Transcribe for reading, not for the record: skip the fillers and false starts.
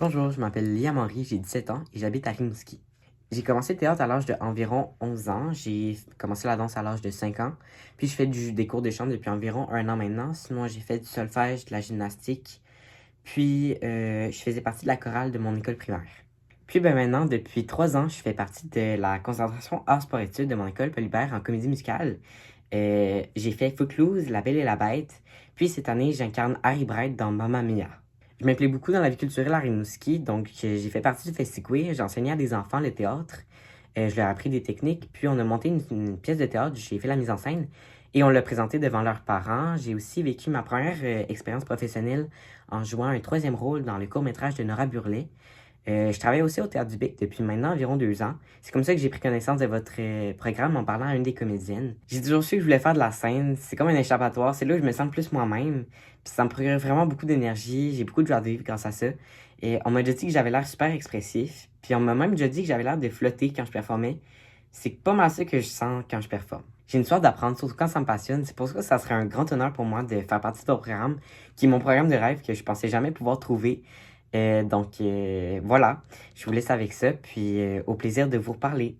Bonjour, je m'appelle Liam Henry, j'ai 17 ans et j'habite à Rimouski. J'ai commencé le théâtre à l'âge d'environ 11 ans. J'ai commencé la danse à l'âge de 5 ans. Puis je fais des cours de chant depuis environ 1 an maintenant. Sinon, j'ai fait du solfège, de la gymnastique. Puis, je faisais partie de la chorale de mon école primaire. Puis, maintenant, depuis 3 ans, je fais partie de la concentration arts sport-études de mon école Polypère en comédie musicale. J'ai fait Footloose, La Belle et la Bête. Puis, cette année, j'incarne Harry Bright dans Mamma Mia. Je m'implique beaucoup dans la vie culturelle à Rimouski, donc j'ai fait partie du Festicoué, j'ai enseigné à des enfants le théâtre, je leur ai appris des techniques, puis on a monté une pièce de théâtre, j'ai fait la mise en scène, et on l'a présentée devant leurs parents. J'ai aussi vécu ma première expérience professionnelle en jouant un troisième rôle dans le court-métrage de Nora Burlet. Je travaille aussi au Théâtre du Bic depuis maintenant environ 2 ans. C'est comme ça que j'ai pris connaissance de votre programme en parlant à une des comédiennes. J'ai toujours su que je voulais faire de la scène. C'est comme un échappatoire. C'est là où je me sens le plus moi-même. Puis ça me procure vraiment beaucoup d'énergie. J'ai beaucoup de joie de vivre grâce à ça. Et on m'a déjà dit que j'avais l'air super expressif. Puis on m'a même déjà dit que j'avais l'air de flotter quand je performais. C'est pas mal ça que je sens quand je performe. J'ai une soif d'apprendre, surtout quand ça me passionne. C'est pour ça que ça serait un grand honneur pour moi de faire partie de ton programme, qui est mon programme de rêve que je pensais jamais pouvoir trouver. Donc voilà, je vous laisse avec ça, puis au plaisir de vous reparler.